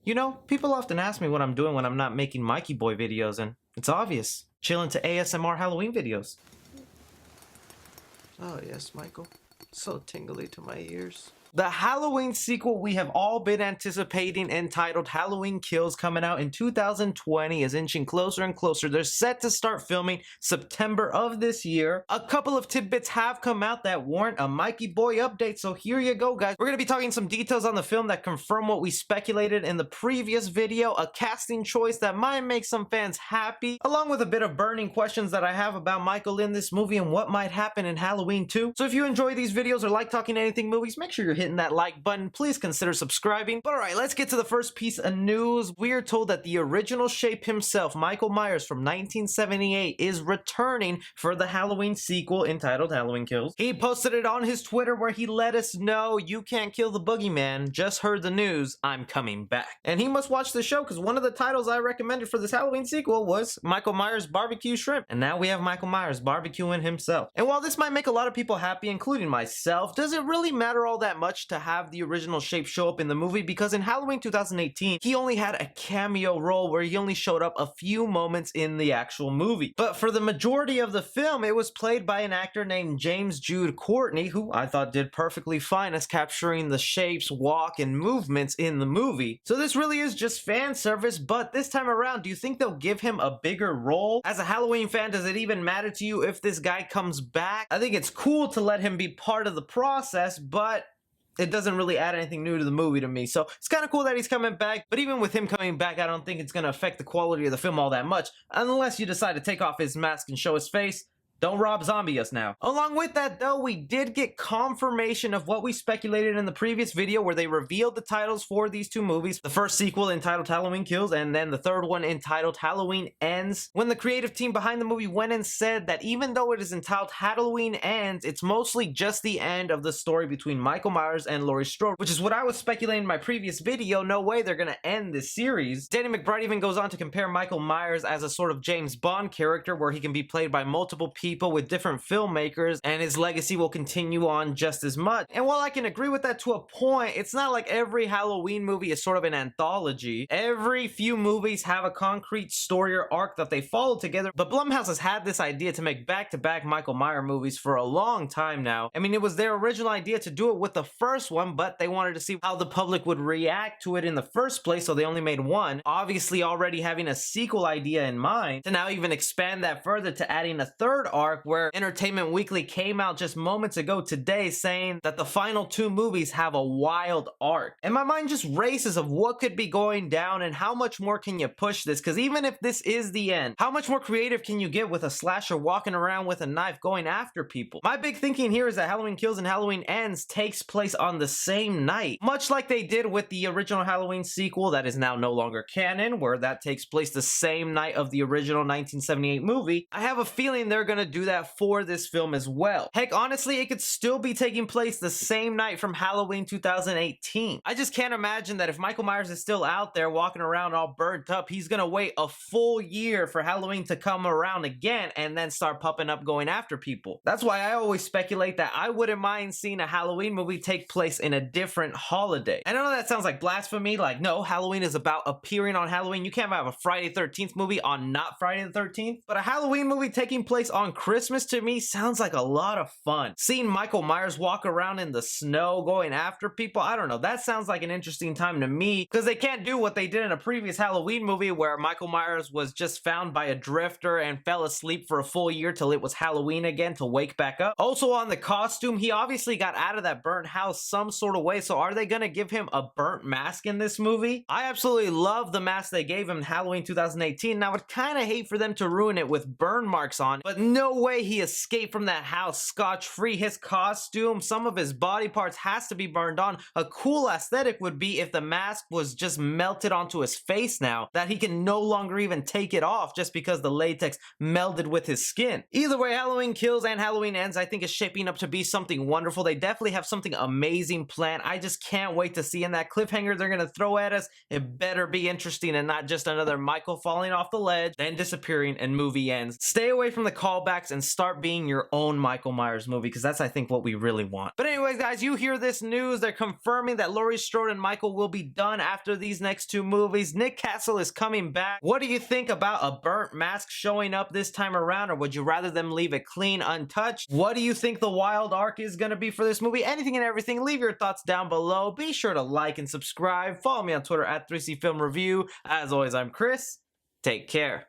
You know, people often ask me what I'm doing when I'm not making Mikey Boy videos, and it's obvious. Chilling to ASMR Halloween videos. Oh yes, Michael. So tingly to my ears. The Halloween sequel we have all been anticipating, entitled Halloween Kills, coming out in 2020, is inching closer and closer. They're set to start filming September of this year. A couple of tidbits have come out that warrant a Mikey Boy update, so here you go, guys. We're going to be talking some details on the film that confirm what we speculated in the previous video, a casting choice that might make some fans happy, along with a bit of burning questions that I have about Michael in this movie and what might happen in Halloween 2. So if you enjoy these videos or like talking anything movies, make sure you're hitting that like button. Please consider subscribing. But alright, let's get to the first piece of news. We are told that the original Shape himself, Michael Myers from 1978, is returning for the Halloween sequel entitled Halloween Kills. He posted it on his Twitter where he let us know, "You can't kill the boogeyman, just heard the news, I'm coming back." And he must watch the show because one of the titles I recommended for this Halloween sequel was Michael Myers Barbecue Shrimp. And now we have Michael Myers barbecuing himself. And while this might make a lot of people happy, including myself, does it really matter all that much to have the original Shape show up in the movie? Because in Halloween 2018, he only had a cameo role where he only showed up a few moments in the actual movie. But for the majority of the film, it was played by an actor named James Jude Courtney, who I thought did perfectly fine as capturing the Shape's walk and movements in the movie. So this really is just fan service, but this time around, do you think they'll give him a bigger role? As a Halloween fan, does it even matter to you if this guy comes back? I think it's cool to let him be part of the process, but it doesn't really add anything new to the movie to me. So it's kind of cool that he's coming back, but even with him coming back, I don't think it's going to affect the quality of the film all that much, unless you decide to take off his mask and show his face. Don't Rob Zombie us now. Along with that though, we did get confirmation of what we speculated in the previous video where they revealed the titles for these two movies. The first sequel entitled Halloween Kills, and then the third one entitled Halloween Ends. When the creative team behind the movie went and said that even though it is entitled Halloween Ends, it's mostly just the end of the story between Michael Myers and Laurie Strode, which is what I was speculating in my previous video. No way they're gonna end this series. Danny McBride even goes on to compare Michael Myers as a sort of James Bond character where he can be played by multiple people with different filmmakers, and his legacy will continue on just as much. And while I can agree with that to a point, it's not like every Halloween movie is sort of an anthology. Every few movies have a concrete story or arc that they follow together, but Blumhouse has had this idea to make back-to-back Michael Myers movies for a long time now. I mean, it was their original idea to do it with the first one, but they wanted to see how the public would react to it in the first place, so they only made one. Obviously already having a sequel idea in mind, to now even expand that further to adding a third arc, where Entertainment Weekly came out just moments ago today saying that the final two movies have a wild arc. And my mind just races of what could be going down and how much more can you push this, because even if this is the end, how much more creative can you get with a slasher walking around with a knife going after people? My big thinking here is that Halloween Kills and Halloween Ends takes place on the same night, much like they did with the original Halloween sequel that is now no longer canon, where that takes place the same night of the original 1978 movie. I have a feeling they're gonna do that for this film as well. Heck, honestly, it could still be taking place the same night from Halloween 2018. I just can't imagine that if Michael Myers is still out there walking around all burnt up, he's gonna wait a full year for Halloween to come around again and then start popping up going after people. That's why I always speculate that I wouldn't mind seeing a Halloween movie take place in a different holiday. I know that sounds like blasphemy, like no, Halloween is about appearing on Halloween. You can't have a Friday the 13th movie on not Friday the 13th, but a Halloween movie taking place on Christmas to me sounds like a lot of fun. Seeing Michael Myers walk around in the snow going after people, I don't know, that sounds like an interesting time to me, because they can't do what they did in a previous Halloween movie where Michael Myers was just found by a drifter and fell asleep for a full year till it was Halloween again to wake back up. Also on the costume, he obviously got out of that burnt house some sort of way, so are they gonna give him a burnt mask in this movie? I absolutely love the mask they gave him in Halloween 2018, and I would kind of hate for them to ruin it with burn marks on, but no way he escaped from that house scotch-free. His costume, some of his body parts has to be burned on. A cool aesthetic would be if the mask was just melted onto his face now, that he can no longer even take it off just because the latex melded with his skin. Either way, Halloween Kills and Halloween Ends I think is shaping up to be something wonderful. They definitely have something amazing planned. I just can't wait to see in that cliffhanger they're gonna throw at us. It better be interesting and not just another Michael falling off the ledge, then disappearing and movie ends. Stay away from the callback callbacks and start being your own Michael Myers movie, because that's, I think, what we really want. But anyways, guys, you hear this news. They're confirming that Laurie Strode and Michael will be done after these next two movies. Nick Castle is coming back. What do you think about a burnt mask showing up this time around, or would you rather them leave it clean, untouched? What do you think the wild arc is going to be for this movie? Anything and everything, leave your thoughts down below. Be sure to like and subscribe. Follow me on Twitter at 3C Film Review. As always, I'm Chris. Take care.